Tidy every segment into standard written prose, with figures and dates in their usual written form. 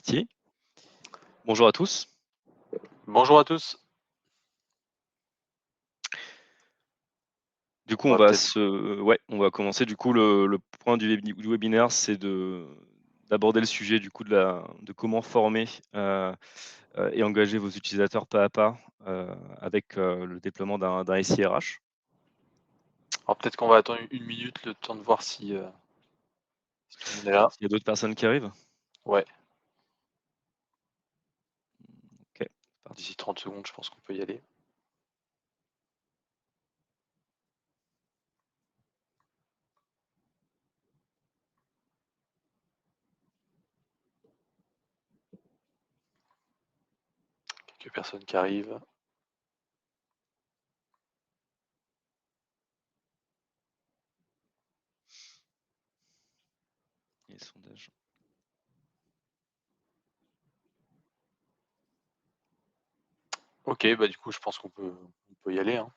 parti. Bonjour à tous. Bonjour à tous. Du coup, On va peut-être on va commencer. Du coup, le point du webinaire, c'est d'aborder le sujet du coup de comment former et engager vos utilisateurs pas à pas avec le déploiement d'un SIRH. alors peut-être qu'on va attendre une minute, le temps de voir si tout le monde est là. S'il y a d'autres personnes qui arrivent, Ouais, ok, parti. d'ici 30 secondes, je pense qu'on peut y aller. Quelques personnes qui arrivent. Les sondages. Ok, bah du coup, je pense qu'on peut y aller, hein.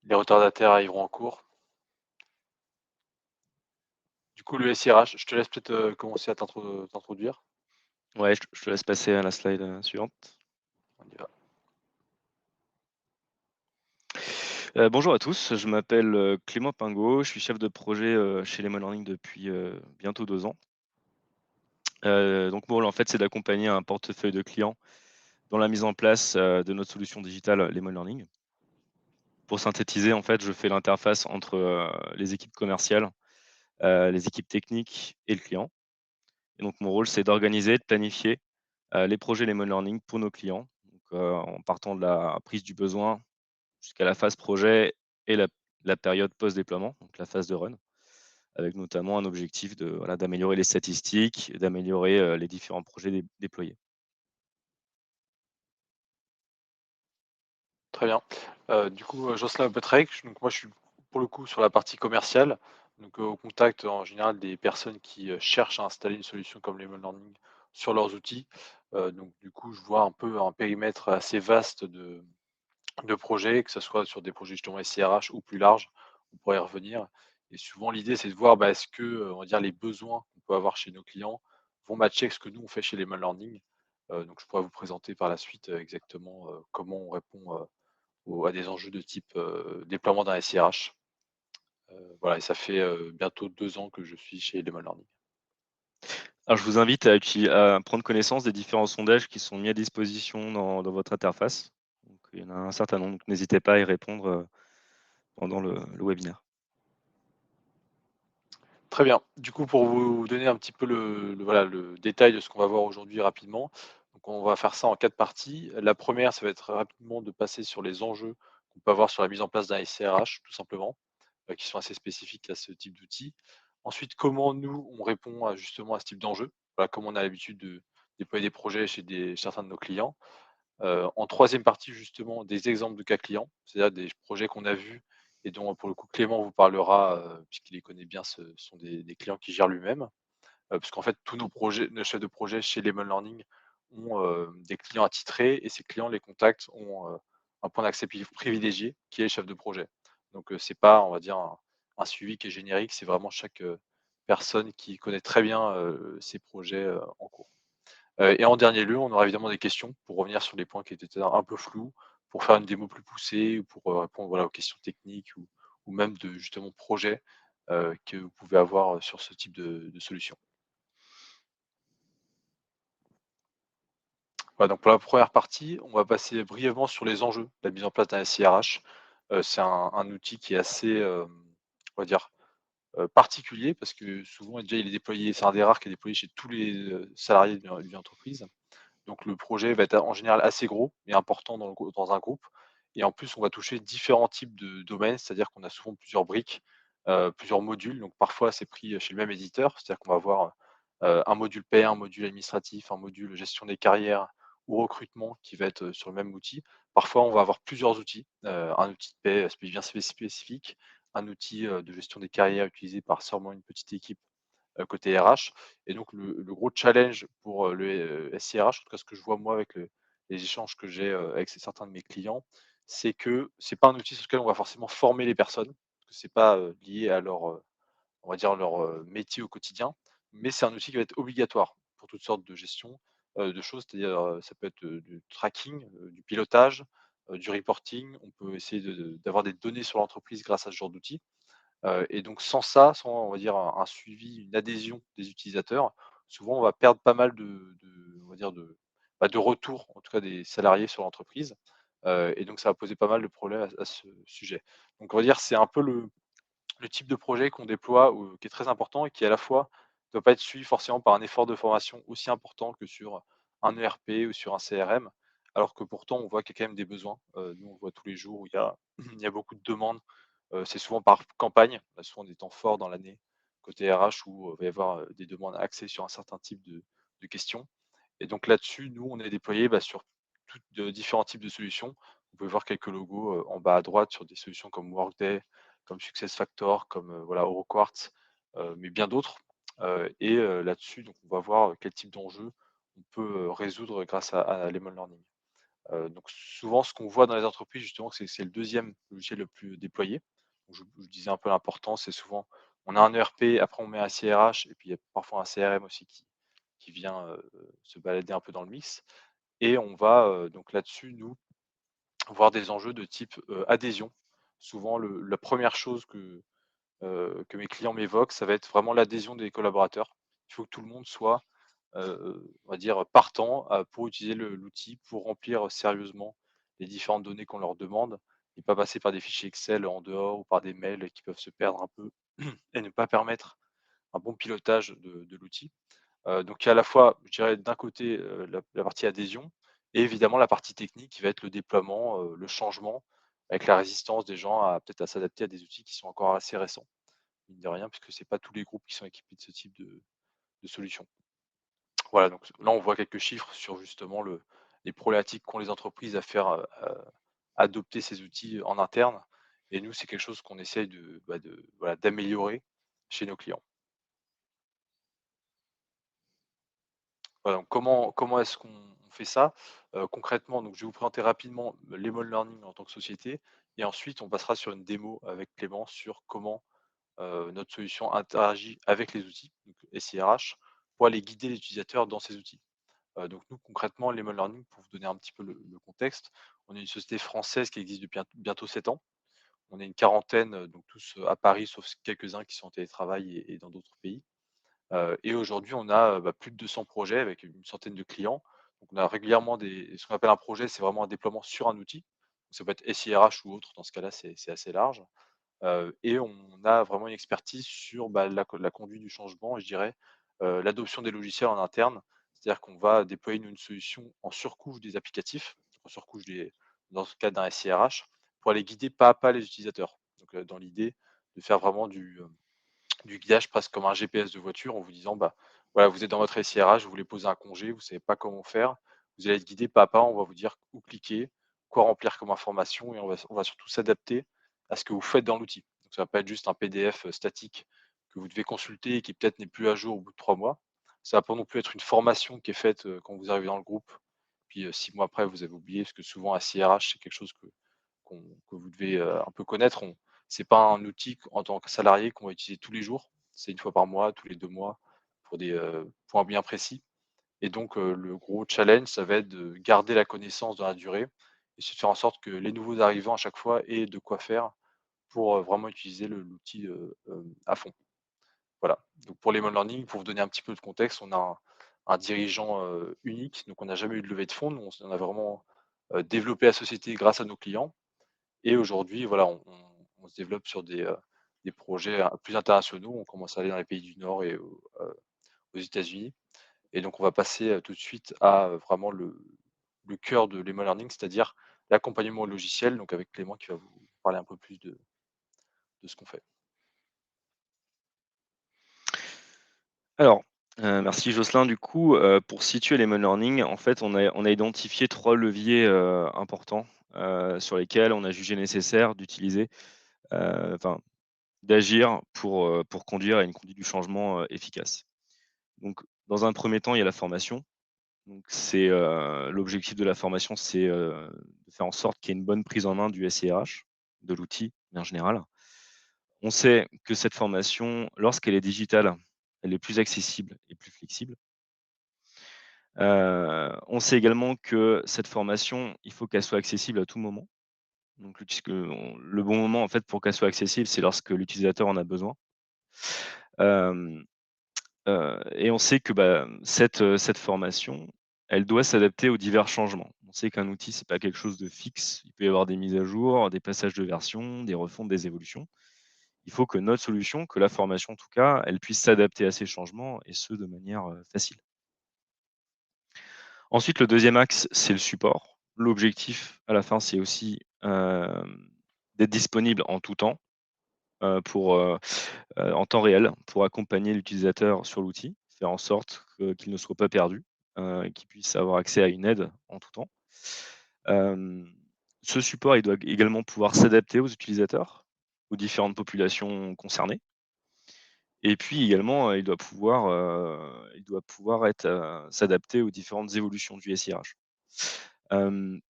Les retardataires arriveront en cours. Du coup, le SIRH, je te laisse peut-être commencer à t'introduire. Ouais, je te laisse passer à la slide suivante. On y va. Bonjour à tous, je m'appelle Clément Pingot, je suis chef de projet chez Lemon Learning depuis bientôt 2 ans. Donc mon rôle en fait, c'est d'accompagner un portefeuille de clients dans la mise en place de notre solution digitale Lemon Learning. Pour synthétiser, en fait, je fais l'interface entre les équipes commerciales, les équipes techniques et le client. Et donc mon rôle, c'est d'organiser, de planifier les projets Lemon Learning pour nos clients, donc, en partant de la prise du besoin jusqu'à la phase projet et la période post-déploiement, donc la phase de run, avec notamment un objectif d'améliorer les statistiques, d'améliorer les différents projets déployés. Très bien. Du coup, Jocelyn Petrec, donc moi je suis pour le coup sur la partie commerciale, donc au contact en général des personnes qui cherchent à installer une solution comme Lemon Learning sur leurs outils. Donc du coup, je vois un peu un périmètre assez vaste de projets, que ce soit sur des projets justement SIRH ou plus larges, on pourrait y revenir. Et souvent l'idée c'est de voir est-ce que, on va dire les besoins qu'on peut avoir chez nos clients vont matcher avec ce que nous on fait chez Lemon Learning. Donc je pourrais vous présenter par la suite, exactement, comment on répond, à des enjeux de type, déploiement d'un SIRH. Voilà et ça fait, bientôt 2 ans que je suis chez Lemon Learning. Alors je vous invite à prendre connaissance des différents sondages qui sont mis à disposition dans votre interface. Donc il y en a un certain nombre, donc n'hésitez pas à y répondre, pendant le webinaire. Très bien. Du coup, pour vous donner un petit peu le détail de ce qu'on va voir aujourd'hui rapidement, donc on va faire ça en 4 parties. La première, ça va être rapidement de passer sur les enjeux qu'on peut avoir sur la mise en place d'un SIRH, tout simplement, qui sont assez spécifiques à ce type d'outil. Ensuite, comment nous, on répond à justement à ce type d'enjeu. Voilà, comment on a l'habitude de déployer des projets chez certains de nos clients. En troisième partie, justement, des exemples de cas clients, c'est-à-dire des projets qu'on a vus et dont, pour le coup, Clément vous parlera, puisqu'il les connaît bien, ce sont des clients qu'il gère lui-même. Puisqu'en fait, tous nos chefs de projet chez Lemon Learning ont, des clients attitrés et ces clients, les contacts, ont, un point d'accès privilégié qui est le chef de projet. Donc, c'est pas, on va dire, un suivi qui est générique, c'est vraiment chaque, personne qui connaît très bien, ses projets, en cours. Et en dernier lieu, on aura évidemment des questions pour revenir sur les points qui étaient un peu flous, pour faire une démo plus poussée ou pour, répondre, voilà, aux questions techniques ou même de justement projets, que vous pouvez avoir, sur ce type de solution. Voilà, donc pour la première partie, on va passer brièvement sur les enjeux de la mise en place d'un SIRH. C'est un outil qui est assez, on va dire, particulier parce que souvent déjà il est déployé, c'est un des rares qui est déployé chez tous les, salariés d'une entreprise. Donc le projet va être en général assez gros et important dans un groupe et en plus on va toucher différents types de domaines, c'est-à-dire qu'on a souvent plusieurs briques, plusieurs modules, donc parfois c'est pris chez le même éditeur, c'est-à-dire qu'on va avoir, un module paie, un module administratif, un module gestion des carrières ou recrutement qui va être, sur le même outil. Parfois on va avoir plusieurs outils, un outil de paie bien spécifique, un outil, de gestion des carrières utilisé par seulement une petite équipe côté RH et donc le gros challenge pour, le SIRH, en tout cas ce que je vois moi avec les échanges que j'ai, avec certains de mes clients, c'est que c'est pas un outil sur lequel on va forcément former les personnes, parce que c'est pas, lié à leur, on va dire leur, métier au quotidien, mais c'est un outil qui va être obligatoire pour toutes sortes de gestion, de choses. C'est-à-dire, ça peut être, du tracking, du pilotage, du reporting. On peut essayer d'avoir des données sur l'entreprise grâce à ce genre d'outils. Et donc sans ça, sans on va dire un suivi, une adhésion des utilisateurs, souvent on va perdre pas mal on va dire de retours, en tout cas des salariés sur l'entreprise. Et donc ça va poser pas mal de problèmes à ce sujet. Donc on va dire c'est un peu le type de projet qu'on déploie ou qui est très important et qui à la fois ne doit pas être suivi forcément par un effort de formation aussi important que sur un ERP ou sur un CRM, alors que pourtant on voit qu'il y a quand même des besoins. Nous on le voit tous les jours où il y a il y a beaucoup de demandes, c'est souvent par campagne, on a souvent des temps forts dans l'année côté RH où, il va y avoir, des demandes axées sur un certain type de questions. Et donc là-dessus, nous, on est déployés, sur différents types de solutions. Vous pouvez voir quelques logos, en bas à droite sur des solutions comme Workday, comme SuccessFactors, comme, voilà, HoroQuartz, mais bien d'autres. Là-dessus, donc on va voir, quel type d'enjeu on peut, résoudre grâce à Lemon Learning. Donc souvent, ce qu'on voit dans les entreprises, justement, c'est le deuxième logiciel le plus déployé. Donc je disais un peu l'importance, c'est souvent on a un ERP, après on met un CRH et puis il y a parfois un CRM aussi qui vient, se balader un peu dans le mix. Et on va, donc là-dessus, nous, voir des enjeux de type, adhésion. Souvent la première chose que mes clients m'évoquent, ça va être vraiment l'adhésion des collaborateurs. Il faut que tout le monde soit, on va dire partant, pour utiliser l'outil, pour remplir sérieusement les différentes données qu'on leur demande et pas passer par des fichiers Excel en dehors ou par des mails qui peuvent se perdre un peu et ne pas permettre un bon pilotage de l'outil. Donc il y a à la fois, je dirais, d'un côté, la partie adhésion et évidemment la partie technique qui va être le déploiement, le changement avec la résistance des gens à peut-être à s'adapter à des outils qui sont encore assez récents, mine de rien, puisque c'est pas tous les groupes qui sont équipés de ce type de solution. Voilà, donc là, on voit quelques chiffres sur justement les problématiques qu'ont les entreprises à faire, adopter ces outils en interne. Et nous, c'est quelque chose qu'on essaye voilà, d'améliorer chez nos clients. Voilà, donc comment est-ce qu'on fait ça? Concrètement, donc je vais vous présenter rapidement Lemon Learning en tant que société et ensuite on passera sur une démo avec Clément sur comment, notre solution interagit avec les outils, donc SIRH, pour aller guider les utilisateurs dans ces outils. Donc nous concrètement, Lemon Learning, pour vous donner un petit peu le contexte, on est une société française qui existe depuis bientôt 7 ans. On est une quarantaine, donc tous, à Paris, sauf quelques-uns qui sont en télétravail et dans d'autres pays. Et aujourd'hui, on a, plus de 200 projets avec une centaine de clients. Donc on a régulièrement ce qu'on appelle un projet, c'est vraiment un déploiement sur un outil. Ça peut être SIRH ou autre, dans ce cas-là, c'est assez large. Et on a vraiment une expertise sur, la conduite du changement et je dirais, l'adoption des logiciels en interne. C'est-à-dire qu'on va déployer une solution en surcouche des applicatifs, en surcouche dans le cas d'un SIRH, pour aller guider pas à pas les utilisateurs. Donc, dans l'idée de faire vraiment du guidage presque comme un GPS de voiture en vous disant, voilà, vous êtes dans votre SIRH, vous voulez poser un congé, vous ne savez pas comment faire. Vous allez être guidé pas à pas, on va vous dire où cliquer, quoi remplir comme information et on va surtout s'adapter à ce que vous faites dans l'outil. Donc ça va pas être juste un PDF, statique que vous devez consulter et qui peut-être n'est plus à jour au bout de 3 mois. Ça va pas non plus être une formation qui est faite, quand vous arrivez dans le groupe, puis, 6 mois après vous avez oublié, parce que souvent un SIRH, c'est quelque chose que vous devez, un peu connaître. C'est pas un outil en tant que salarié qu'on va utiliser tous les jours. C'est une fois par mois, tous les 2 mois pour des, points bien précis. Et donc, le gros challenge, ça va être de garder la connaissance dans la durée et c'est de faire en sorte que les nouveaux arrivants à chaque fois aient de quoi faire pour, vraiment utiliser l'outil, à fond. Voilà. Donc pour les Lemon Learning, pour vous donner un petit peu de contexte, on a un dirigeant, unique, donc on n'a jamais eu de levée de fonds. Nous, on a vraiment, développé la société grâce à nos clients et aujourd'hui, voilà, on se développe sur des projets, plus internationaux. On commence à aller dans les pays du Nord et aux États-Unis et donc on va passer, tout de suite à, vraiment le cœur de l'Emo Learning, c'est-à-dire l'accompagnement au logiciel, donc avec Clément qui va vous parler un peu plus de ce qu'on fait. Alors, merci Jocelyn. Du coup, pour situer Lemon Learning, en fait, on a identifié 3 leviers, importants, sur lesquels on a jugé nécessaire d'utiliser, enfin, d'agir pour conduire à une conduite du changement, efficace. Donc, dans un premier temps, il y a la formation. Donc c'est, l'objectif de la formation, c'est, de faire en sorte qu'il y ait une bonne prise en main du SIRH, de l'outil, en général. On sait que cette formation, lorsqu'elle est digitale, elle est plus accessible et plus flexible. On sait également que cette formation, il faut qu'elle soit accessible à tout moment. Donc le bon moment, en fait, pour qu'elle soit accessible, c'est lorsque l'utilisateur en a besoin. Hem, et on sait que, cette formation, elle doit s'adapter aux divers changements. On sait qu'un outil, c'est pas quelque chose de fixe. Il peut y avoir des mises à jour, des passages de version, des refontes, des évolutions. Il faut que notre solution, que la formation en tout cas, elle puisse s'adapter à ces changements et ce, de manière, facile. Ensuite, le deuxième axe, c'est le support. L'objectif à la fin, c'est aussi, d'être disponible en tout temps, en temps réel, pour accompagner l'utilisateur sur l'outil, faire en sorte qu'il ne soit pas perdu, et qu'il puisse avoir accès à une aide en tout temps. Hem, Ce support, il doit également pouvoir s'adapter aux utilisateurs, aux différentes populations concernées. Et puis également, il doit pouvoir être, s'adapter aux différentes évolutions du SIRH. Hem,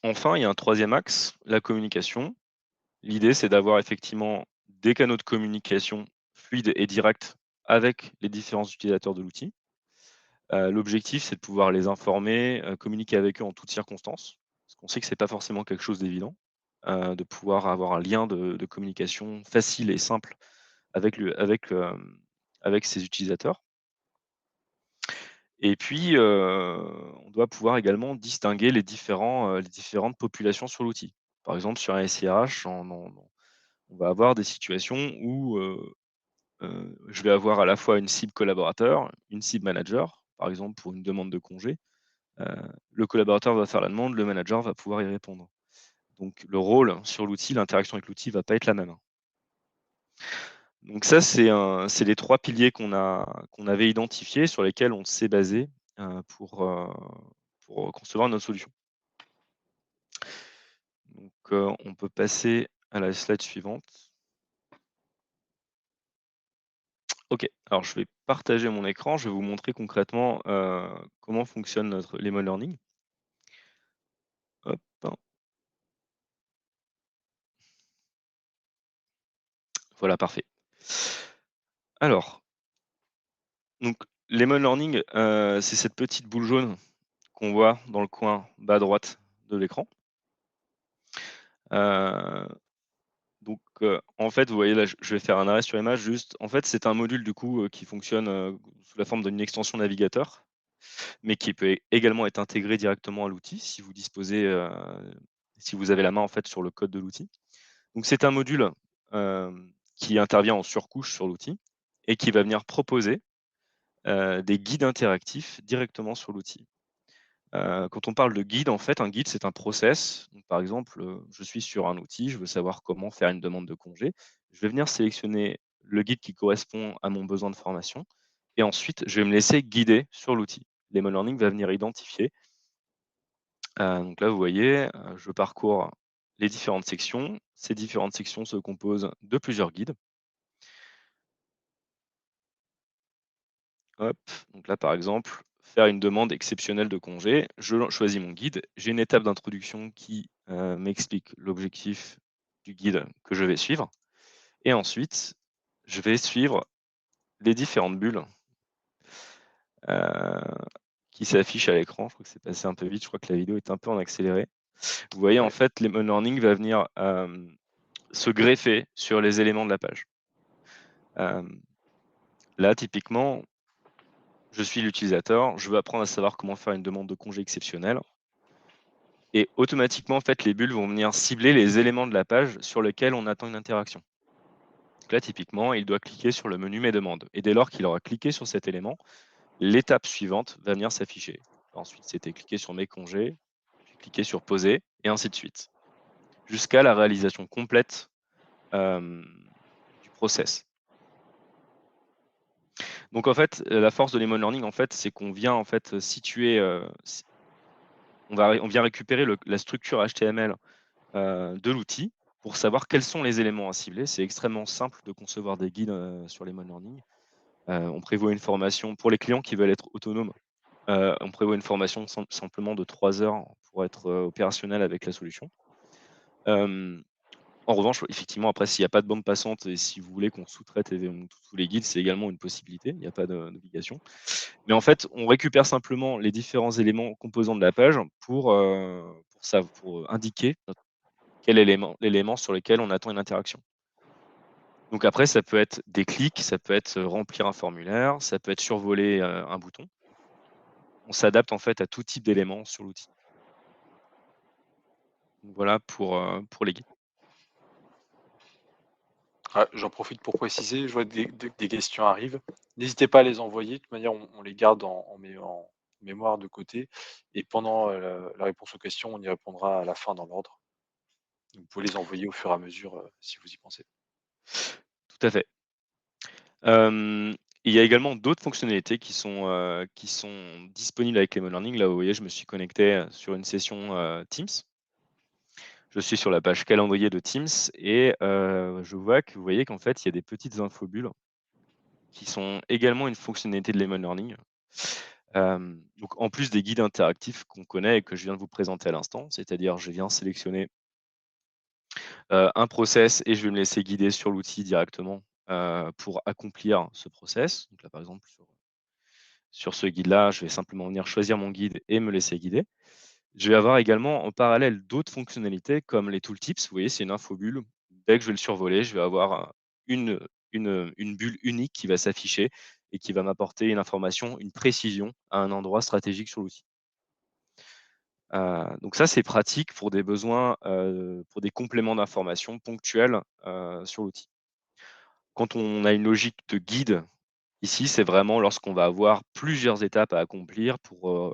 Enfin, il y a un troisième axe, la communication. L'idée, c'est d'avoir effectivement des canaux de communication fluides et directs avec les différents utilisateurs de l'outil. L'objectif, c'est de pouvoir les informer, communiquer avec eux en toutes circonstances, parce qu'on sait que c'est pas forcément quelque chose d'évident, de pouvoir avoir un lien de communication facile et simple avec ses utilisateurs. Et puis, on doit pouvoir également distinguer les différentes populations sur l'outil. Par exemple, sur un SIRH, on va avoir des situations où, je vais avoir à la fois une cible collaborateur, une cible manager. Par exemple, pour une demande de congé, heu, le collaborateur va faire la demande, le manager va pouvoir y répondre. Donc le rôle sur l'outil, l'interaction avec l'outil va pas être la même. Donc ça, c'est les 3 piliers qu'on avait identifiés, sur lesquels on s'est basé, heu, pour, heu, pour concevoir notre solution. Donc, on peut passer à la slide suivante. OK, alors je vais partager mon écran, je vais vous montrer concrètement, comment fonctionne notre Lemon Learning. Hop, voilà, parfait. Alors, donc Lemon Learning, c'est cette petite boule jaune qu'on voit dans le coin bas à droite de l'écran. Heu, en fait, vous voyez là, je vais faire un arrêt sur image juste. En fait, c'est un module du coup, qui fonctionne, sous la forme d'une extension navigateur, mais qui peut également être intégré directement à l'outil si vous avez la main en fait sur le code de l'outil. Donc c'est un module, qui intervient en surcouche sur l'outil et qui va venir proposer, des guides interactifs directement sur l'outil. Quand on parle de guide, en fait, un guide, c'est un process. Donc par exemple, je suis sur un outil, je veux savoir comment faire une demande de congé. Je vais venir sélectionner le guide qui correspond à mon besoin de formation et ensuite je vais me laisser guider sur l'outil. Lemon Learning va venir identifier. Donc là, vous voyez, je parcours les différentes sections. Ces différentes sections se composent de plusieurs guides. Hop, donc là, par exemple, faire une demande exceptionnelle de congé, je choisis mon guide. J'ai une étape d'introduction qui, m'explique l'objectif du guide que je vais suivre et ensuite, je vais suivre les différentes bulles, heu, qui s'affichent à l'écran. Je crois que c'est passé un peu vite, je crois que la vidéo est un peu en accéléré. Vous voyez, en Ouais. fait, Lemon Learning va venir, se greffer sur les éléments de la page. Hem, Là, typiquement, je suis l'utilisateur, je veux apprendre à savoir comment faire une demande de congé exceptionnelle et automatiquement, en fait, les bulles vont venir cibler les éléments de la page sur lesquels on attend une interaction. Donc là, typiquement, il doit cliquer sur le menu Mes demandes et dès lors qu'il aura cliqué sur cet élément, l'étape suivante va venir s'afficher. Ensuite, c'était cliquer sur Mes congés, puis cliquer sur Poser et ainsi de suite, jusqu'à la réalisation complète, hem, du process. Donc en fait, la force de Lemon Learning, en fait, c'est qu'on vient, en fait, situer, si on vient récupérer la structure HTML, de l'outil pour savoir quels sont les éléments à cibler. C'est extrêmement simple de concevoir des guides, sur Lemon Learning. On prévoit une formation pour les clients qui veulent être autonomes, on prévoit une formation simplement de 3 heures pour être, opérationnel avec la solution. Hem En revanche, effectivement, après, s'il n'y a pas de bande passante et si vous voulez qu'on sous-traite tous les guides, c'est également une possibilité, il n'y a pas d'obligation. Mais en fait, on récupère simplement les différents éléments composants de la page pour indiquer quel élément l'élément sur lequel on attend une interaction. Donc après, ça peut être des clics, ça peut être remplir un formulaire, ça peut être survoler un bouton. On s'adapte en fait à tout type d'éléments sur l'outil. Donc voilà pour les guides. Ah, j'en profite pour préciser, je vois des questions arrivent. N'hésitez pas à les envoyer, de toute manière, on les garde en mémoire de côté et pendant, la réponse aux questions, on y répondra à la fin dans l'ordre. Vous pouvez les envoyer au fur et à mesure, si vous y pensez. Tout à fait. Il y a également d'autres fonctionnalités qui sont disponibles avec Lemon Learning. Là, vous voyez, je me suis connecté sur une session Teams. Je suis sur la page calendrier de Teams et je vois que vous voyez qu'en fait, il y a des petites infobulles qui sont également une fonctionnalité de Lemon Learning. Donc en plus des guides interactifs qu'on connaît et que je viens de vous présenter à l'instant, c'est-à-dire je viens sélectionner un process et je vais me laisser guider sur l'outil directement pour accomplir ce process. Donc là, par exemple, sur ce guide-là, je vais simplement venir choisir mon guide et me laisser guider. Je vais avoir également en parallèle d'autres fonctionnalités comme les tooltips. Vous voyez, c'est une infobulle. Dès que je vais le survoler, je vais avoir une bulle unique qui va s'afficher et qui va m'apporter une information, une précision à un endroit stratégique sur l'outil. Donc ça, c'est pratique pour des besoins, pour des compléments d'information ponctuels sur l'outil. Quand on a une logique de guide, ici, c'est vraiment lorsqu'on va avoir plusieurs étapes à accomplir pour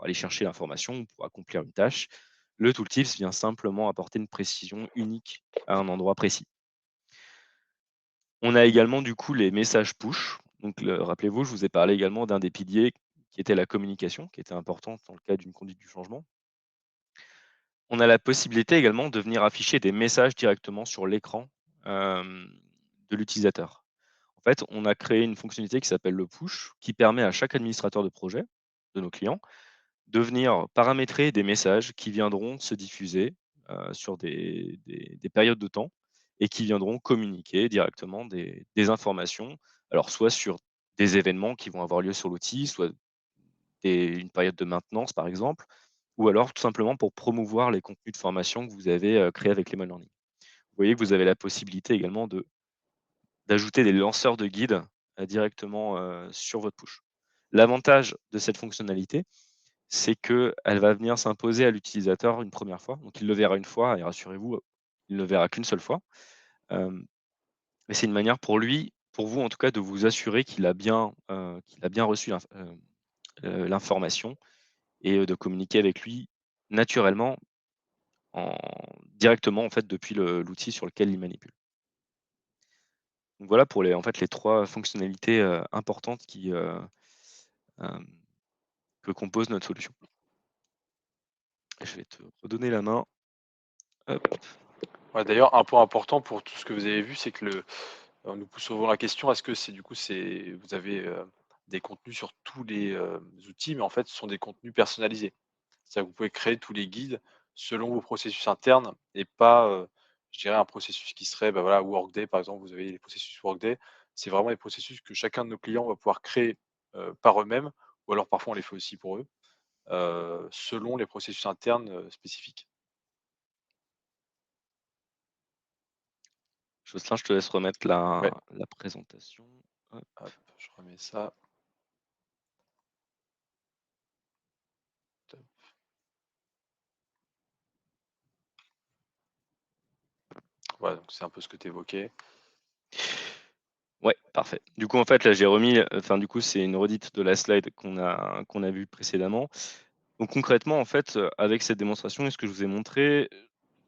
aller chercher l'information, pour accomplir une tâche. Le tooltips vient simplement apporter une précision unique à un endroit précis. On a également du coup les messages push. Donc rappelez-vous, je vous ai parlé également d'un des piliers qui était la communication, qui était importante dans le cas d'une conduite du changement. On a la possibilité également de venir afficher des messages directement sur l'écran de l'utilisateur. En fait, on a créé une fonctionnalité qui s'appelle le push, qui permet à chaque administrateur de projet de nos clients de venir paramétrer des messages qui viendront se diffuser sur des périodes de temps et qui viendront communiquer directement des informations, alors soit sur des événements qui vont avoir lieu sur l'outil, soit une période de maintenance par exemple, ou alors tout simplement pour promouvoir les contenus de formation que vous avez créés avec Lemon Learning. Vous voyez que vous avez la possibilité également d'ajouter des lanceurs de guides directement sur votre push. L'avantage de cette fonctionnalité, c'est qu'elle va venir s'imposer à l'utilisateur une première fois. Donc il le verra une fois et rassurez-vous, il ne le verra qu'une seule fois. Mais c'est une manière pour lui, pour vous en tout cas, de vous assurer qu'il a bien reçu l'information et de communiquer avec lui naturellement, en directement en fait depuis l'outil sur lequel il manipule. Donc voilà pour les 3 fonctionnalités importantes hem, que compose notre solution. Je vais te redonner la main. Hop. Ouais, d'ailleurs, un point important pour tout ce que vous avez vu, c'est que on nous pose souvent la question, est-ce que c'est du coup, vous avez, des contenus sur tous les, outils, mais en fait, ce sont des contenus personnalisés. C'est-à-dire que vous pouvez créer tous les guides selon vos processus internes et pas, je dirais un processus qui serait, bah, voilà, Workday par exemple, vous avez les processus Workday. C'est vraiment des processus que chacun de nos clients va pouvoir créer, par eux-mêmes ou alors parfois on les fait aussi pour eux, selon les processus internes, spécifiques. Jocelyn, je te laisse remettre la Ouais, la présentation. Hop. hop, je remets ça. Top. Voilà, donc c'est un peu ce que tu évoquais. Ouais, parfait. Du coup, en fait, là, j'ai remis, du coup, c'est une redite de la slide qu'on a vue précédemment. Donc concrètement, en fait, avec cette démonstration et ce que je vous ai montré,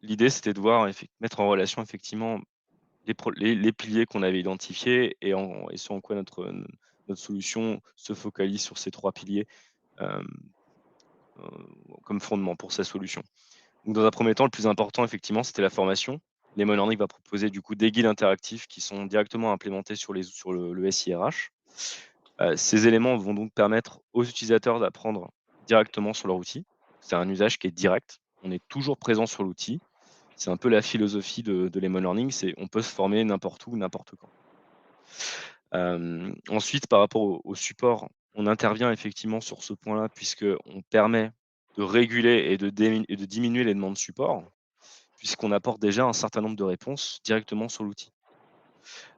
l'idée, c'était de voir mettre en relation effectivement les piliers qu'on avait identifiés et ce en quoi notre solution se focalise sur ces 3 piliers, hem, comme fondement pour sa solution. Donc dans un premier temps, le plus important effectivement, c'était la formation. Lemon Learning va proposer du coup des guides interactifs qui sont directement implémentés sur le SIRH. Ces éléments vont donc permettre aux utilisateurs d'apprendre directement sur leur outil. C'est un usage qui est direct. On est toujours présent sur l'outil. C'est un peu la philosophie de l'E-mail Learning, c'est on peut se former n'importe où, n'importe quand. Ensuite, par rapport au support, on intervient effectivement sur ce point-là puisqu'on permet de réguler et de diminuer les demandes de support, puisqu'on apporte déjà un certain nombre de réponses directement sur l'outil.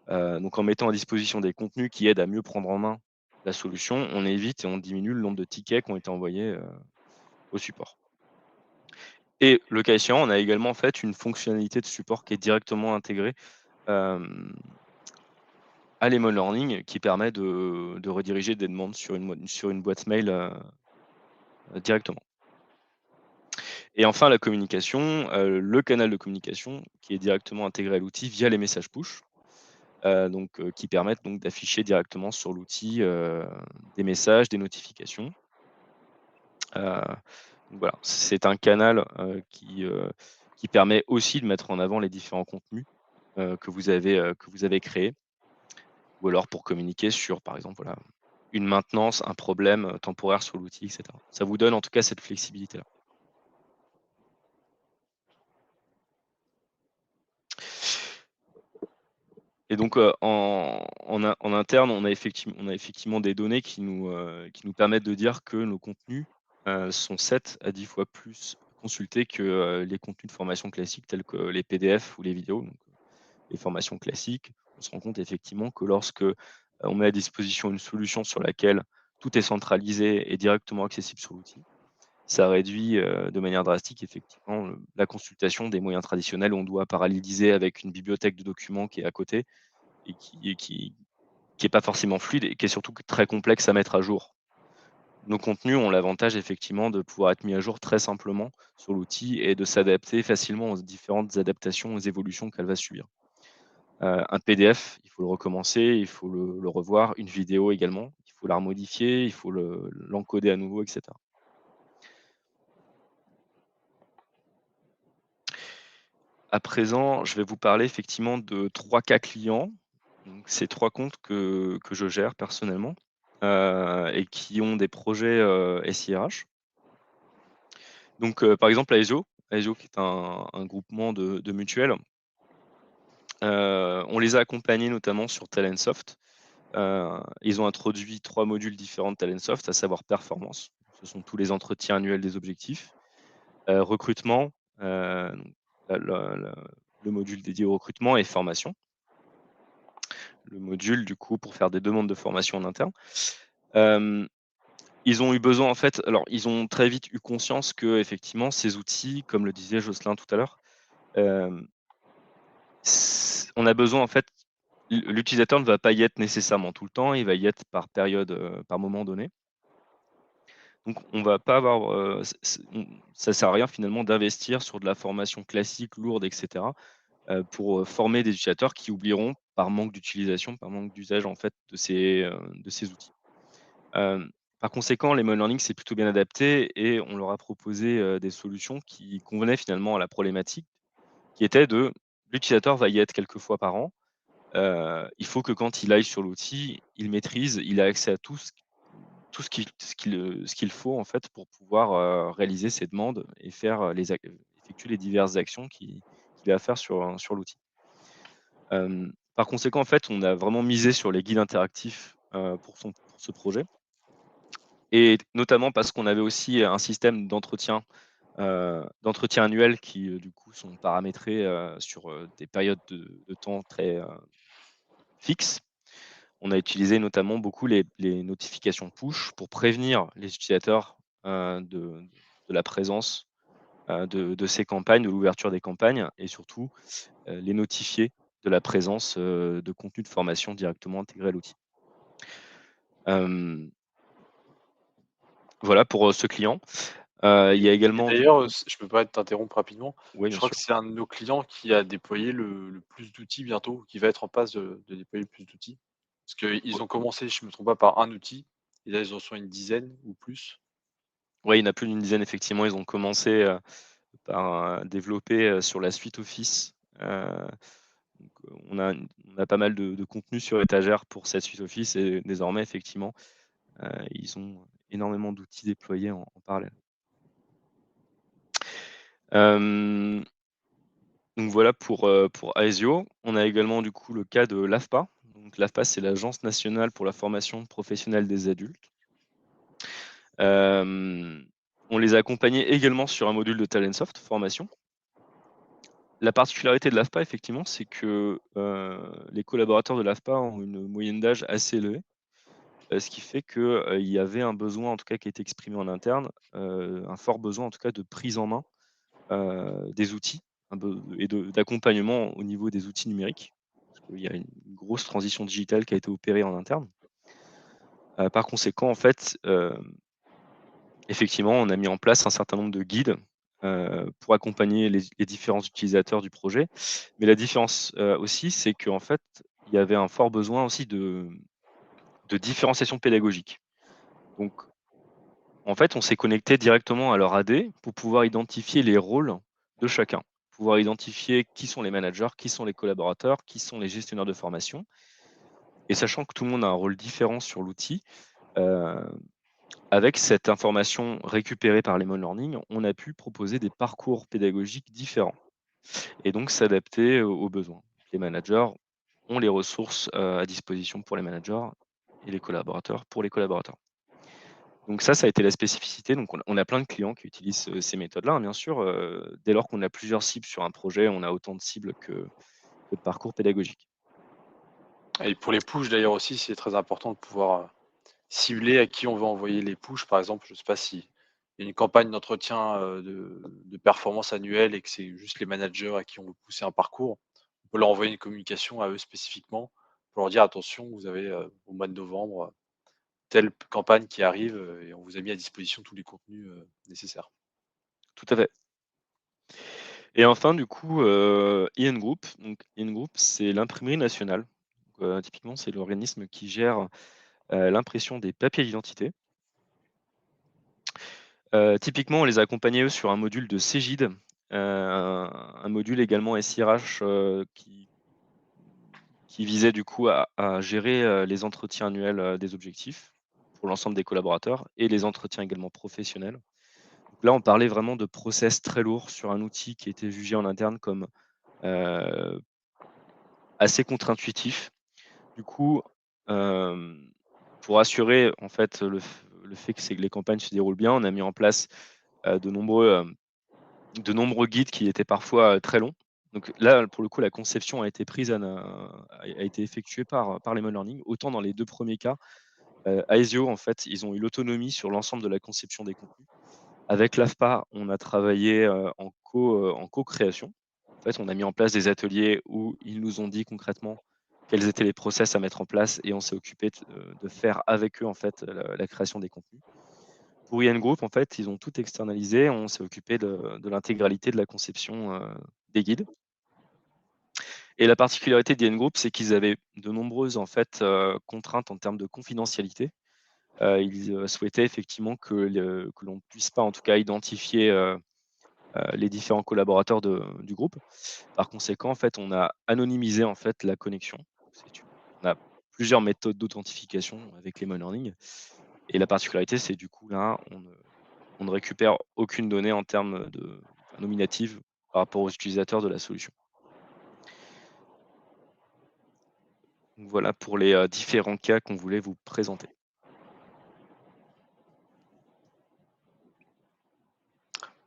Donc en mettant à disposition des contenus qui aident à mieux prendre en main la solution, on évite et on diminue le nombre de tickets qui ont été envoyés, au support. Et le cas échéant, on a également en fait une fonctionnalité de support qui est directement intégrée, hem, à l'E-mail Learning qui permet de rediriger des demandes sur une boîte mail, directement. Et enfin la communication, le canal de communication qui est directement intégré à l'outil via les messages push, qui permettent donc d'afficher directement sur l'outil, des messages, des notifications. Donc voilà, c'est un canal, qui permet aussi de mettre en avant les différents contenus, que vous avez créés ou alors pour communiquer sur, par exemple, voilà, une maintenance, un problème, temporaire sur l'outil et cetera. Ça vous donne en tout cas cette flexibilité-là. Et donc, en interne, on a effectivement des données qui nous permettent de dire que nos contenus, sont 7 à 10 fois plus consultés que, les contenus de formation classiques tels que les PDF ou les vidéos, donc, les formations classiques. On se rend compte effectivement que lorsque, on met à disposition une solution sur laquelle tout est centralisé et directement accessible sur l'outil, ça réduit, de manière drastique effectivement, la consultation des moyens traditionnels où on doit paralléliser avec une bibliothèque de documents qui est à côté et qui est pas forcément fluide et qui est surtout très complexe à mettre à jour. Nos contenus ont l'avantage effectivement de pouvoir être mis à jour très simplement sur l'outil et de s'adapter facilement aux différentes adaptations, aux évolutions qu'elle va subir. Un PDF, il faut le recommencer, il faut le revoir, une vidéo également, il faut la remodifier, il faut l'encoder à nouveau et cetera. À présent, je vais vous parler effectivement de 3 cas clients. Donc c'est 3 comptes que je gère personnellement, et qui ont des projets, SIRH. Donc, par exemple AESO qui est un groupement de mutuelles, on les a accompagnés notamment sur Talentsoft. Ils ont introduit 3 modules différents de Talentsoft, à savoir performance, ce sont tous les entretiens annuels des objectifs, recrutement, donc le module dédié au recrutement et formation. Le module du coup pour faire des demandes de formation en interne. Hem, Ils ont eu besoin en fait alors ils ont très vite eu conscience qu'effectivement ces outils, comme le disait Jocelyn tout à l'heure, hem, on a besoin en fait l'utilisateur ne va pas y être nécessairement tout le temps, il va y être par période, par moment donné. Donc on va pas avoir, ça sert à rien finalement d'investir sur de la formation classique, lourde et cetera, pour, former des utilisateurs qui oublieront par manque d'utilisation, par manque d'usage en fait de ces outils. Hem, Par conséquent, les learning c'est plutôt bien adapté et on leur a proposé, des solutions qui convenaient finalement à la problématique, qui était de l'utilisateur va y être quelques fois par an. Il faut que quand il aille sur l'outil, il maîtrise, il a accès à tout ce qu'il faut en fait pour pouvoir, réaliser ses demandes et faire, effectuer les diverses actions qu'il a à faire sur l'outil. Par conséquent, en fait, on a vraiment misé sur les guides interactifs, pour ce projet et notamment parce qu'on avait aussi un système d'entretien annuel qui, du coup, sont paramétrés, sur, des périodes de temps très, fixes. On a utilisé notamment beaucoup les notifications push pour prévenir les utilisateurs, de la présence, de ces campagnes, de l'ouverture des campagnes et surtout, les notifier de la présence, de contenu de formation directement intégré à l'outil. Hem, voilà pour, ce client. Il y a Et également du d'ailleurs, coup je peux pas t'interrompre rapidement. oui, Je bien crois que sûr. c'est un de nos clients qui a déployé le plus d'outils bientôt, qui va être en passe de déployer le plus d'outils. Parce Ouais, qu'ils ont commencé, si je me trompe pas, par un outil et là, ils en sont à une dizaine ou plus. ouais, il y en a plus d'une dizaine effectivement. Ils ont commencé, par, développer, sur la suite Office. Donc, on a pas mal de contenu sur étagère pour cette suite Office et désormais effectivement, ils ont énormément d'outils déployés en parallèle. Hem, Donc voilà pour Aesio. On a également du coup le cas de l'AFPA. Donc l'AFPA, c'est l'Agence nationale pour la formation professionnelle des adultes. Hem, on les a accompagnés également sur un module de Talentsoft formation. La particularité de l'AFPA effectivement, c'est que, les collaborateurs de l'AFPA ont une moyenne d'âge assez élevée, ce qui fait que, il y avait un besoin en tout cas qui était exprimé en interne, un fort besoin en tout cas de prise en main, des outils, un peu et d'accompagnement au niveau des outils numériques. Parce qu'il y a une grosse transition digitale qui a été opérée en interne. Par conséquent, en fait, effectivement, on a mis en place un certain nombre de guides, pour accompagner les différents utilisateurs du projet. Mais la différence, aussi, c'est qu'en fait, il y avait un fort besoin aussi de différenciation pédagogique. Donc en fait, on s'est connecté directement à leur AD pour pouvoir identifier les rôles de chacun, pouvoir identifier qui sont les managers, qui sont les collaborateurs, qui sont les gestionnaires de formation. Et sachant que tout le monde a un rôle différent sur l'outil, heu, avec cette information récupérée par les Learning, on a pu proposer des parcours pédagogiques différents et donc s'adapter aux besoins. Les managers ont les ressources, à disposition pour les managers et les collaborateurs pour les collaborateurs. Donc ça a été la spécificité. Donc on a plein de clients qui utilisent, ces méthodes-là, hein, bien sûr, dès lors qu'on a plusieurs cibles sur un projet, on a autant de cibles que de parcours pédagogiques. Et pour les push d'ailleurs aussi, c'est très important de pouvoir, cibler à qui on veut envoyer les push. Par exemple, je ne sais pas si il y a une campagne d'entretien, de performance annuelle et que c'est juste les managers à qui on veut pousser un parcours. On peut leur envoyer une communication à eux spécifiquement pour leur dire: «Attention, vous avez, au mois de novembre, telle campagne qui arrive, et on vous a mis à disposition tous les contenus, nécessaires». Tout à fait. Et enfin du coup, IN Group. Donc IN Group, c'est l'imprimerie nationale. Donc, typiquement, c'est l'organisme qui gère, l'impression des papiers d'identité. Typiquement, on les a accompagnés, eux, sur un module de Cégide, un module également SIRH, qui visait du coup à gérer, les entretiens annuels, des objectifs pour l'ensemble des collaborateurs et les entretiens également professionnels. Donc là, on parlait vraiment de process très lourds sur un outil qui était jugé en interne comme, heu, assez contre-intuitif. Du coup, hem, pour assurer en fait le fait que les campagnes se déroulent bien, on a mis en place, de nombreux guides qui étaient parfois, très longs. Donc là, pour le coup, la conception a été prise a été effectuée par les Learning. Autant dans les 2 premiers cas, Aesio, en fait, ils ont eu l'autonomie sur l'ensemble de la conception des contenus. Avec l'AFPA, on a travaillé, en co-création. En fait, on a mis en place des ateliers où ils nous ont dit concrètement quels étaient les process à mettre en place et on s'est occupé de faire avec eux, en fait, la création des contenus. Pour IN Group, en fait, ils ont tout externalisé. On s'est occupé de l'intégralité de la conception, des guides et la particularité d'IN Group, c'est qu'ils avaient de nombreuses, en fait, contraintes en termes de confidentialité. Ils, souhaitaient effectivement que l'on ne puisse pas, en tout cas, identifier, les différents collaborateurs du groupe. Par conséquent, en fait, on a anonymisé, en fait, la connexion. On a plusieurs méthodes d'authentification avec les learning et la particularité, c'est du coup là, on ne récupère aucune donnée en termes nominative par rapport aux utilisateurs de la solution. Donc voilà pour les, différents cas qu'on voulait vous présenter.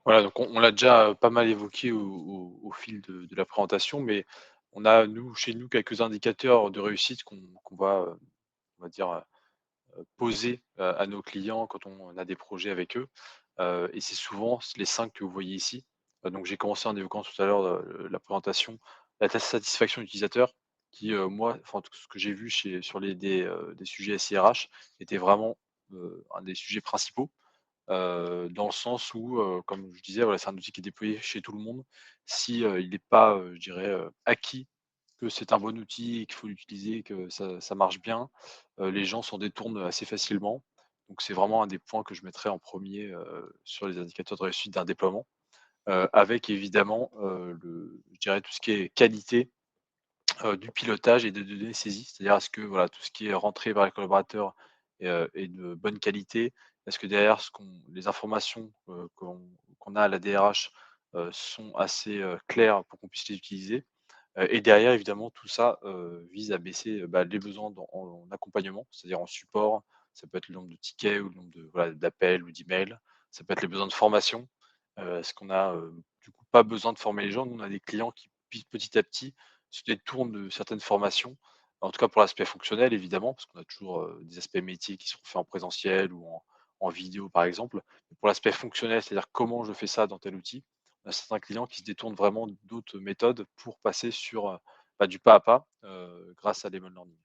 Voilà, donc on l'a déjà, pas mal évoqué au fil de la présentation, mais on a nous, chez nous, quelques indicateurs de réussite qu'on va, on va dire, poser, à nos clients quand on a des projets avec eux, et c'est souvent les 5 que vous voyez ici. Donc j'ai commencé en évoquant tout à l'heure, la présentation, la satisfaction utilisateur qui, moi, enfin, tout ce que j'ai vu sur des sujets SIRH était vraiment, un des sujets principaux. Dans le sens où, comme je disais, voilà, c'est un outil qui est déployé chez tout le monde. Si, il n'est pas, je dirais, acquis que c'est un bon outil et qu'il faut l'utiliser, que ça marche bien, les gens s'en détournent assez facilement. Donc c'est vraiment un des points que je mettrais en premier sur les indicateurs de réussite d'un déploiement. Avec évidemment, je dirais tout ce qui est qualité, du pilotage et de données saisies. C'est-à-dire, est-ce que voilà, tout ce qui est rentré par les collaborateurs est de bonne qualité? Est-ce que derrière les informations, qu'on a à la DRH, sont assez, clairs pour qu'on puisse les utiliser. Et derrière évidemment tout ça, vise à baisser, les besoins en accompagnement, c'est-à-dire en support. Ça peut être le nombre de tickets ou le nombre de voilà, d'appels ou d'emails. Ça peut être les besoins de formation. Est-ce qu'on a, du coup pas besoin de former les gens? Nous, on a des clients qui petit à petit se détournent de certaines formations. En tout cas pour l'aspect fonctionnel évidemment, parce qu'on a toujours, des aspects métiers qui sont faits en présentiel ou en vidéo par exemple. Mais pour l'aspect fonctionnel, c'est-à-dire comment je fais ça dans tel outil, on a certains clients qui se détournent vraiment d'autres méthodes pour passer sur, du pas à pas, grâce à l'Emon Learning.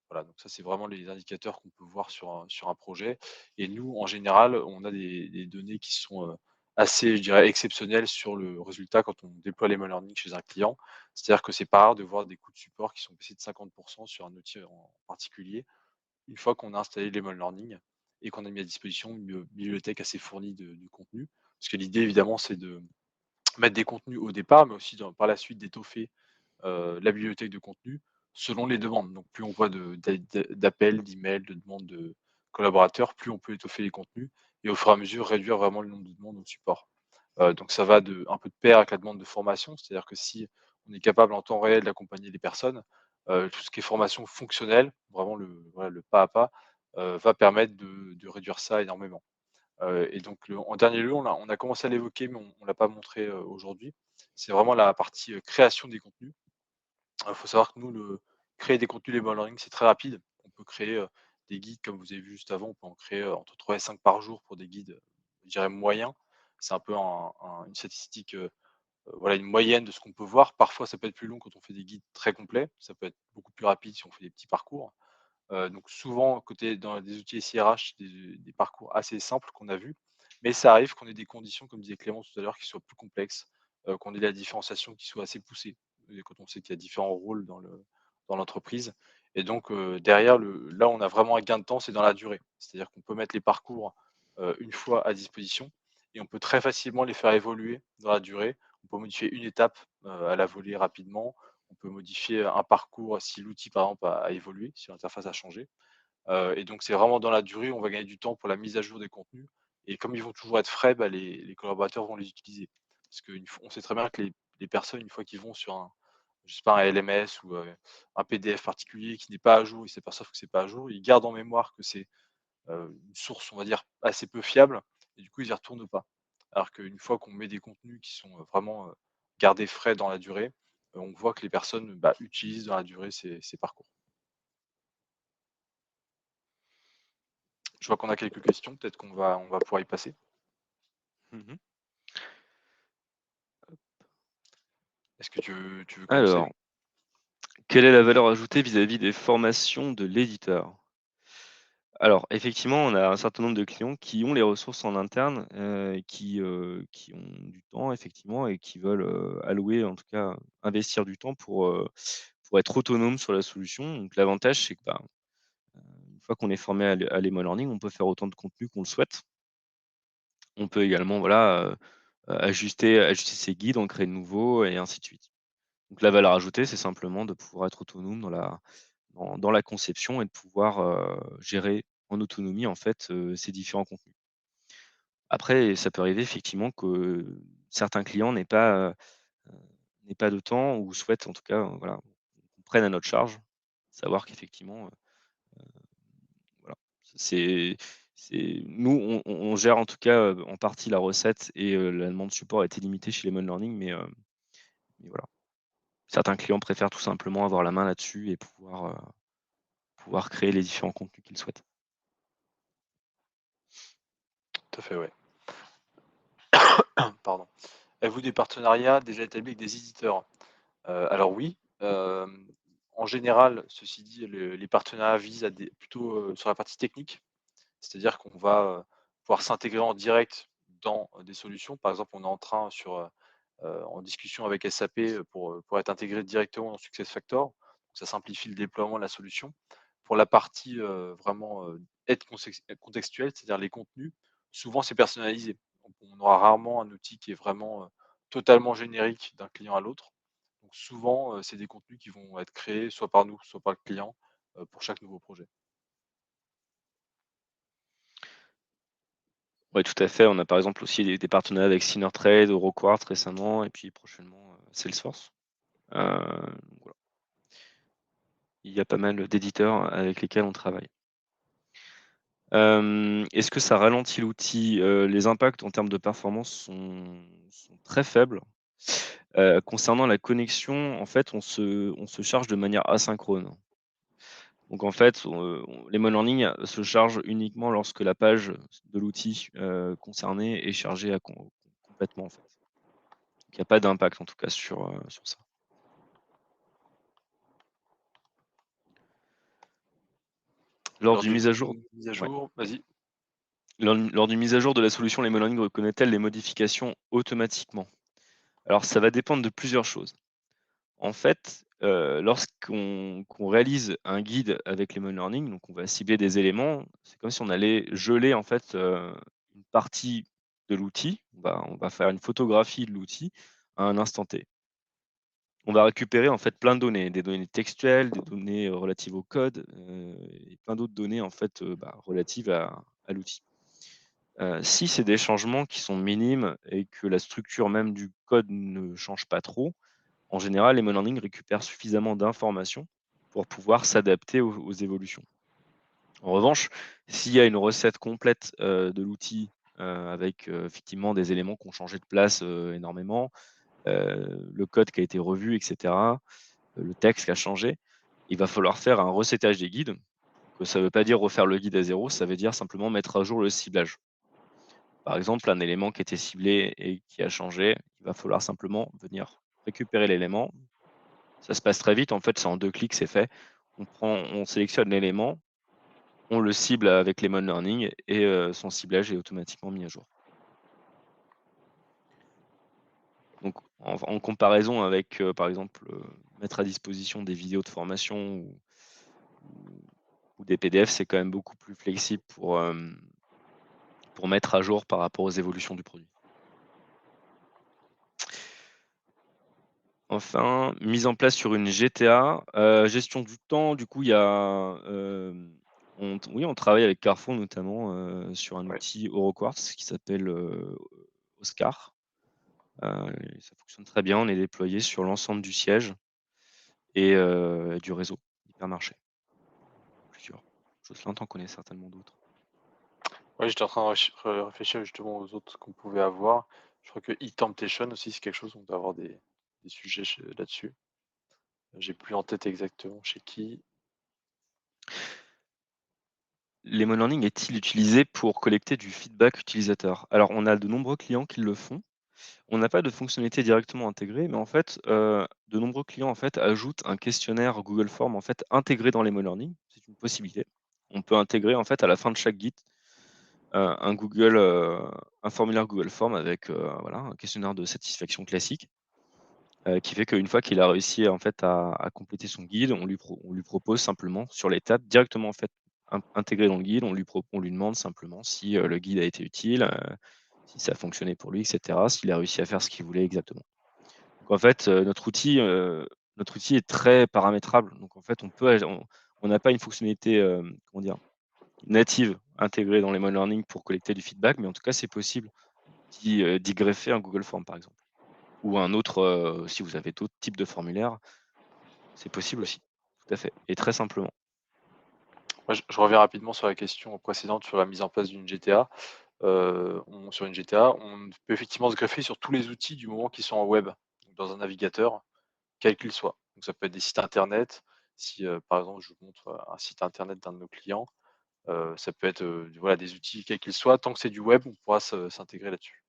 Voilà, donc ça, c'est vraiment les indicateurs qu'on peut voir sur un projet et nous, en général, on a des données qui sont, assez, je dirais, exceptionnelles sur le résultat quand on déploie l'Emon Learning chez un client. C'est-à-dire que c'est pas rare de voir des coûts de support qui sont baissés de 50 sur un outil en particulier, une fois qu'on a installé l'Emon Learning et qu'on a mis à disposition une, bibliothèque assez fournie de contenu. Parce que l'idée, évidemment, c'est de mettre des contenus au départ, mais aussi par la suite d'étoffer, la bibliothèque de contenu selon les demandes. Donc plus on voit d'appels, d'emails, de demandes de collaborateurs, plus on peut étoffer les contenus et au fur et à mesure réduire vraiment le nombre de demandes au support. Donc ça va un peu de pair avec la demande de formation, c'est-à-dire que si on est capable en temps réel d'accompagner les personnes, tout ce qui est formation fonctionnelle, vraiment le pas à pas, va permettre de réduire ça énormément. Et donc en dernier lieu, on a commencé à l'évoquer, mais on l'a pas montré, aujourd'hui. C'est vraiment la partie, création des contenus. Il faut savoir que nous, créer des contenus les learning, c'est très rapide. On peut créer, des guides comme vous avez vu juste avant, on peut en créer, entre 3 et 5 par jour pour des guides, je dirais moyens. C'est un peu une statistique, voilà, une moyenne de ce qu'on peut voir. Parfois, ça peut être plus long quand on fait des guides très complets. Ça peut être beaucoup plus rapide si on fait des petits parcours. Donc souvent, côté dans des outils SIRH, des parcours assez simples qu'on a vus, mais ça arrive qu'on ait des conditions, comme disait Clément tout à l'heure, qui soient plus complexes, qu'on ait la différenciation qui soit assez poussée. Et quand on sait qu'il y a différents rôles dans l'entreprise et donc derrière là, on a vraiment un gain de temps, c'est dans la durée. C'est-à-dire qu'on peut mettre les parcours, une fois à disposition et on peut très facilement les faire évoluer dans la durée. On peut modifier une étape, à la volée rapidement, on peut modifier un parcours si l'outil, par exemple, a évolué, si l'interface a changé. Et donc c'est vraiment dans la durée, on va gagner du temps pour la mise à jour des contenus et comme ils vont toujours être frais, les collaborateurs vont les utiliser. Parce on sait très bien que les personnes, une fois qu'ils vont sur je sais pas, un LMS ou, un PDF particulier qui n'est pas à jour, ils s'aperçoivent que c'est pas à jour, ils gardent en mémoire que c'est, une source, on va dire, assez peu fiable et du coup, ils y retournent pas. Alors qu'une fois qu'on met des contenus qui sont, vraiment, gardés frais dans la durée, on voit que les personnes, utilisent dans la durée ces parcours. Je vois qu'on a quelques questions, peut-être qu'on va pouvoir y passer. Mmh. Est-ce que tu veux commencer? Alors, quelle est la valeur ajoutée vis-à-vis des formations de l'éditeur? Alors effectivement, on a un certain nombre de clients qui ont les ressources en interne, qui ont du temps effectivement et qui veulent, allouer en tout cas, investir du temps pour être autonomes sur la solution. Donc l'avantage, c'est que, une fois qu'on est formé à l'e-learning, on peut faire autant de contenu qu'on le souhaite. On peut également voilà, ajuster ses guides, en créer de nouveaux et ainsi de suite. Donc la valeur ajoutée, c'est simplement de pouvoir être autonome dans la conception et de pouvoir, gérer en autonomie en fait, ces différents contenus. Après, ça peut arriver effectivement que certains clients n'aient pas de temps ou souhaitent en tout cas, voilà, qu'on prenne à notre charge. Savoir qu'effectivement, voilà, c'est nous on gère en tout cas, en partie la recette et la demande de support a été limitée chez Lemon Learning mais voilà. Certains clients préfèrent tout simplement avoir la main là-dessus et pouvoir créer les différents contenus qu'ils souhaitent. Tout à fait, ouais. Pardon. Avez-vous des partenariats déjà établis avec des éditeurs? Alors oui, en général, ceci dit, les partenariats visent à des plutôt, sur la partie technique. C'est-à-dire qu'on va, pouvoir s'intégrer en direct dans, des solutions. Par exemple, on est en train en discussion avec SAP, pour être intégré directement dans SuccessFactors. Ça simplifie le déploiement de la solution. Pour la partie, vraiment, aide contextuelle, c'est-à-dire les contenus, souvent c'est personnalisé. Donc on aura rarement un outil qui est vraiment, totalement générique d'un client à l'autre. Donc souvent, c'est des contenus qui vont être créés soit par nous, soit par le client, pour chaque nouveau projet. Ouais, tout à fait. On a par exemple aussi des partenariats avec Sinertrade, EuroQuartz récemment et puis prochainement, Salesforce. Donc voilà, il y a pas mal d'éditeurs avec lesquels on travaille. Est-ce que ça ralentit l'outil? Les impacts en termes de performance sont très faibles. Concernant la connexion, en fait, on se charge de manière asynchrone. Donc en fait, les modes en ligne se chargent uniquement lorsque la page de l'outil, concerné est chargée à complètement, en fait. Donc il y a pas d'impact en tout cas sur ça. Lors Lors d'une mise à jour d'une mise à ouais. jour, vas-y. Lors d'une mise à jour de la solution, les modes en ligne reconnaît-elle les modifications automatiquement? Alors ça va dépendre de plusieurs choses. En fait, lorsqu'on réalise un guide avec les learning, donc on va cibler des éléments, c'est comme si on allait geler en fait, une partie de l'outil. On va faire une photographie de l'outil à un instant T. On va récupérer en fait plein de données, des données textuelles, des données, relatives au code, et plein d'autres données en fait, relatives à l'outil. Si c'est des changements qui sont minimes et que la structure même du code ne change pas trop, en général, les learning récupèrent suffisamment d'informations pour pouvoir s'adapter aux évolutions. En revanche, s'il y a une recette complète, de l'outil, avec, effectivement des éléments qui ont changé de place, énormément, le code qui a été revu et cetera, le texte qui a changé, il va falloir faire un resettage des guides. Donc, ça ne veut pas dire refaire le guide à zéro, ça veut dire simplement mettre à jour le ciblage. Par exemple, un élément qui était ciblé et qui a changé, il va falloir simplement venir récupérer l'élément. Ça se passe très vite, en fait, c'est en 2 clics, c'est fait. On sélectionne l'élément, on le cible avec Lemon Learning et son ciblage est automatiquement mis à jour. Donc en comparaison avec, par exemple, mettre à disposition des vidéos de formation ou ou des PDF, c'est quand même beaucoup plus flexible pour mettre à jour par rapport aux évolutions du produit. Enfin, mise en place sur une GTA, gestion du temps, du coup, il y a, oui, on travaille avec Carrefour notamment, sur un Ouais. outil EuroQuartz qui s'appelle, Oscar. Et ça fonctionne très bien. On est déployé sur l'ensemble du siège et du réseau hypermarché. Plusieurs. Jocelyn, tu en connais certainement d'autres. Ouais, j'étais en train de réfléchir justement aux autres qu'on pouvait avoir. Je crois que e-Temptation aussi, c'est quelque chose, on doit avoir des sujets là-dessus. J'ai plus en tête exactement chez qui. Lemon Learning est-il utilisé pour collecter du feedback utilisateur? Alors, on a de nombreux clients qui le font. On n'a pas de fonctionnalité directement intégrée, mais en fait, de nombreux clients en fait ajoutent un questionnaire Google Forms en fait intégré dans Lemon Learning. C'est une possibilité. On peut intégrer en fait à la fin de chaque guide, un formulaire Google Forms avec, voilà, un questionnaire de satisfaction classique. Qui fait qu'une fois qu'il a réussi en fait à compléter son guide, on lui propose simplement sur l'étape directement en fait intégré dans le guide, on lui demande simplement si, le guide a été utile, si ça a fonctionné pour lui et cetera, s'il a réussi à faire ce qu'il voulait exactement. Donc en fait, notre outil est très paramétrable. Donc en fait, on n'a pas une fonctionnalité, comment dire? Native intégrée dans les Lemon Learning pour collecter du feedback, mais en tout cas, c'est possible d'y greffer un Google Form par exemple. Ou un autre, si vous avez d'autres types de formulaires, c'est possible aussi, tout à fait et très simplement. Moi, je reviens rapidement sur la question précédente sur la mise en place d'une GTA. Sur une GTA, on peut effectivement se greffer sur tous les outils du moment qu'ils sont en web, donc dans un navigateur, quel qu'il soit. Donc ça peut être des sites internet, si, par exemple, je vous montre, un site internet d'un de nos clients, ça peut être, voilà, des outils quels qu'ils soient, tant que c'est du web, on pourra s'intégrer là-dessus.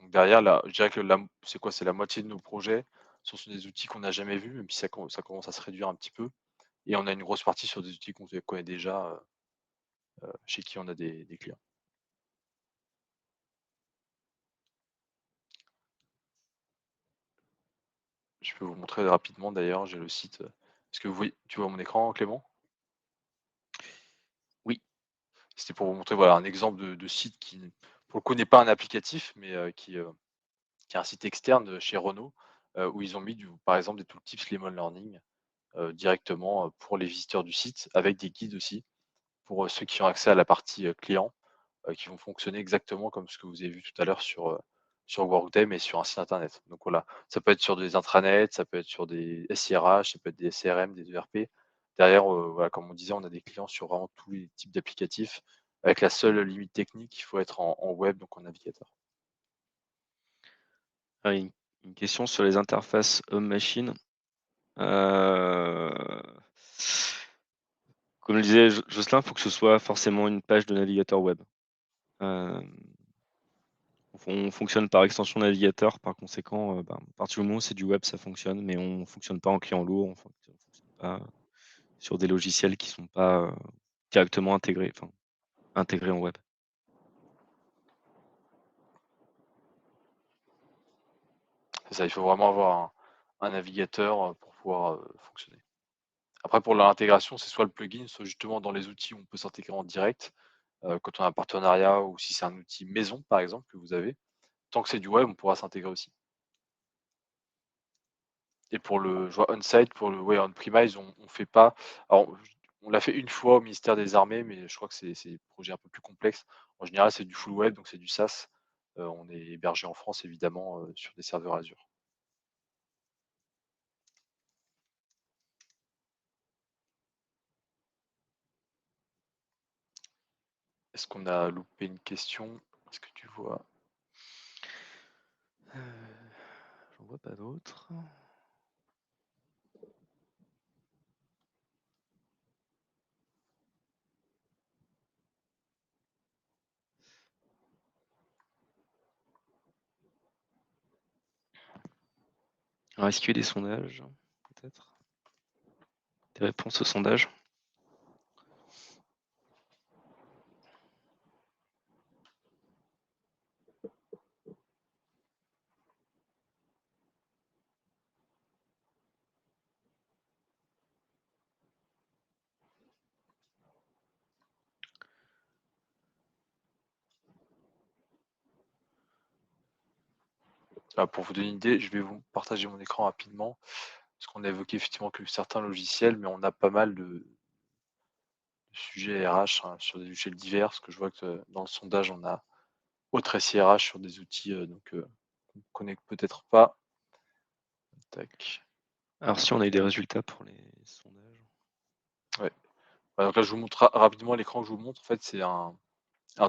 Donc derrière là, je dirais que la c'est quoi? C'est la moitié de nos projets, ce sont des outils qu'on n'a jamais vus, même si ça commence à se réduire un petit peu et on a une grosse partie sur des outils qu'on connaît déjà, chez qui on a des clients. Je peux vous montrer rapidement d'ailleurs, j'ai le site, est-ce que tu vois mon écran, Clément? Oui, C'était pour vous montrer, voilà, un exemple de site qui, pour le coup, n'est pas un applicatif, mais qui est un site externe de chez Renault, où ils ont mis par exemple des tooltips Lemon Learning, directement, pour les visiteurs du site, avec des guides aussi, pour, ceux qui ont accès à la partie, client. qui vont fonctionner exactement comme ce que vous avez vu tout à l'heure sur Workday, mais sur un site internet. Donc voilà, ça peut être sur des intranets, ça peut être sur des SIRH, ça peut être des CRM, des ERP. Derrière, voilà, comme on disait, on a des clients sur vraiment tous les types d'applicatifs, avec la seule limite technique, il faut être en web, donc en navigateur. Ah, une question sur les interfaces home machine. Euh, Comme le disait Jocelyn, il faut que ce soit forcément une page de navigateur web. Euh, on fonctionne par extension navigateur, par conséquent, à partir du moment où c'est du web, ça fonctionne, mais on ne fonctionne pas en client lourd, on fonctionne pas sur des logiciels qui ne sont pas directement intégrés en web. C'est ça, il faut vraiment avoir un navigateur, pour pouvoir, fonctionner. Après pour l'intégration, c'est soit le plugin, soit justement dans les outils où on peut s'intégrer en direct, quand on a un partenariat ou si c'est un outil maison, par exemple, que vous avez. Tant que c'est du web, on pourra s'intégrer aussi. Et pour le je vois on-site, pour le ouais, on-premise, on fait pas alors on l'a fait une fois au ministère des Armées, mais je crois que c'est des projets un peu plus complexes. En général, c'est du full web, donc c'est du SaaS. On est hébergé en France évidemment, sur des serveurs Azure. Est-ce qu'on a loupé une question? Est-ce que tu vois? J'en vois pas d'autres. Alors, est-ce qu'il y a des sondages, peut-être? Des réponses aux sondages? Ah, pour vous donner une idée, je vais vous partager mon écran rapidement, parce qu'on a évoqué effectivement que certains logiciels, mais on a pas mal de sujets RH, hein, sur des logiciels divers, parce que je vois que dans le sondage, on a autre SIRH sur des outils, qu'on ne connaît peut-être pas. Tac, Alors, si on a eu des résultats pour les sondages. ouais. Bah, donc là, je vous montre rapidement l'écran que je vous montre. En fait, c'est un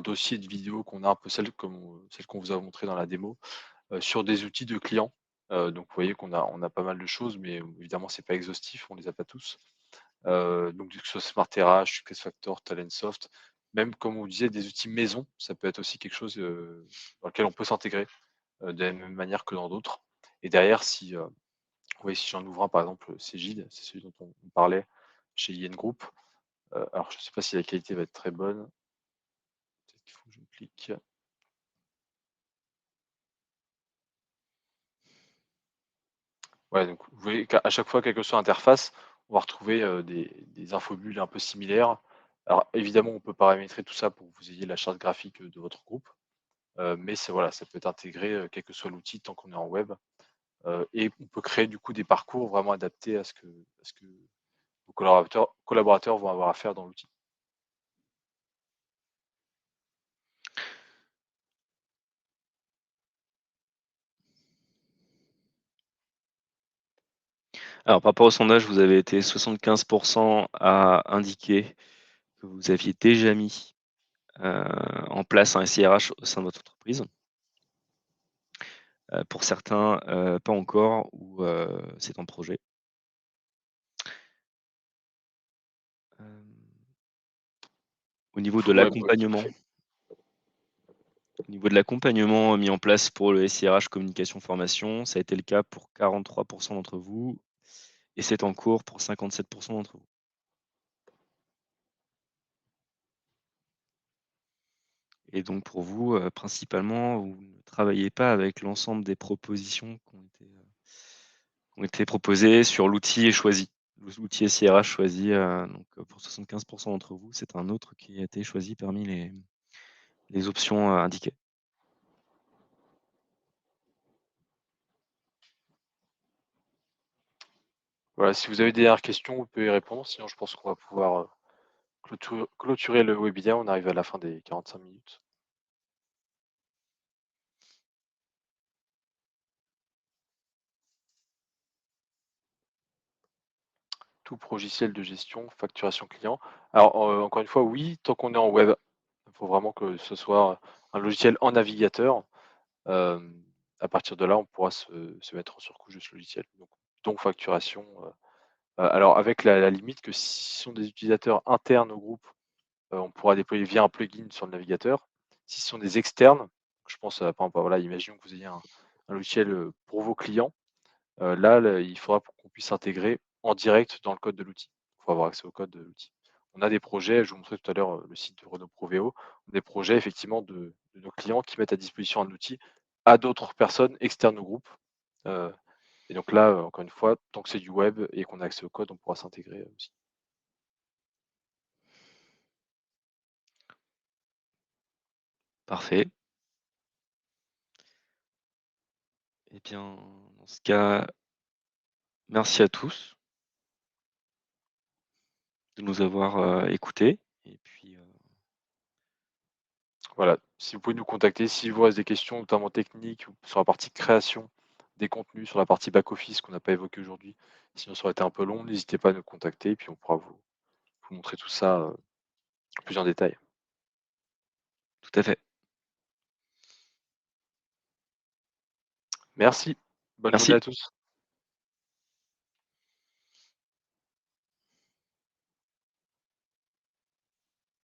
dossier de vidéo qu'on a un peu celle qu'on vous a montré dans la démo, sur des outils de clients. Donc vous voyez qu'on a pas mal de choses, mais évidemment, c'est pas exhaustif, on les a pas tous. Donc que ce soit SmartRH, SuccessFactors, Talentsoft, même comme on vous disait, des outils maison, ça peut être aussi quelque chose, dans lequel on peut s'intégrer, de la même manière que dans d'autres. Et derrière, si, oui, si j'en ouvre un, par exemple, Cegid, c'est celui dont on parlait chez IN Group. Alors je ne sais pas si la qualité va être très bonne. Peut-être qu'il faut que je clique. Ouais, donc vous voyez qu'à chaque fois, quelle que soit l'interface, on va retrouver, des infobules un peu similaires. Alors évidemment, on peut paramétrer tout ça pour que vous ayez la charte graphique, de votre groupe, mais c'est voilà, ça peut être intégré, quel que soit l'outil tant qu'on est en web, et on peut créer du coup des parcours vraiment adaptés à ce que vos collaborateurs vont avoir à faire dans l'outil. Alors, par rapport au sondage, vous avez été 75% à indiquer que vous aviez déjà mis en place un SIRH au sein de votre entreprise. Pour certains, pas encore ou c'est en projet. Au niveau de Full web, ouais, tout à l'accompagnement fait. au niveau de l'accompagnement mis en place pour le SIRH communication formation, ça a été le cas pour 43% d'entre vous et c'est en cours pour 57% d'entre vous. Et donc pour vous, principalement, vous ne travaillez pas avec l'ensemble des propositions qui ont été proposées sur l'outil choisi. L'outil SIRH choisi, donc pour 75% d'entre vous, c'est un autre qui a été choisi parmi les options indiquées. Voilà, si vous avez des dernières questions, vous pouvez y répondre, sinon je pense qu'on va pouvoir, clôturer le webinaire. On arrive à la fin des 45 minutes. Tout logiciel de gestion, facturation client. Alors, encore une fois, oui, tant qu'on est en web. Il faut vraiment que ce soit un logiciel en navigateur. Hem, à partir de là, on pourra se mettre en surcouche de ce logiciel. Donc facturation, alors avec la limite que si ce sont des utilisateurs internes au groupe, on pourra déployer via un plugin sur le navigateur. Si ce sont des externes, je pense, par exemple, voilà, imaginons que vous ayez un logiciel, pour vos clients. Là, il faudra qu'on puisse intégrer en direct dans le code de l'outil. Il faut avoir accès au code de l'outil. On a des projets, je vous montrais tout à l'heure, le site de Renault Proveo, des projets effectivement de nos clients qui mettent à disposition un outil à d'autres personnes externes au groupe. Heu et donc là, encore une fois, tant que c'est du web et qu'on a accès au code, on pourra s'intégrer, aussi. Parfait. Eh bien, dans ce cas, merci à tous de nous avoir, écoutés et puis, Voilà, si vous pouvez nous contacter, s'il vous reste des questions, notamment techniques ou sur la partie création des contenus, sur la partie back office qu'on n'a pas évoqué aujourd'hui, sinon ça aurait été un peu long, n'hésitez pas à nous contacter et puis on pourra vous montrer tout ça, plus en détail. tout à fait. Merci, bonne journée Merci. à tous.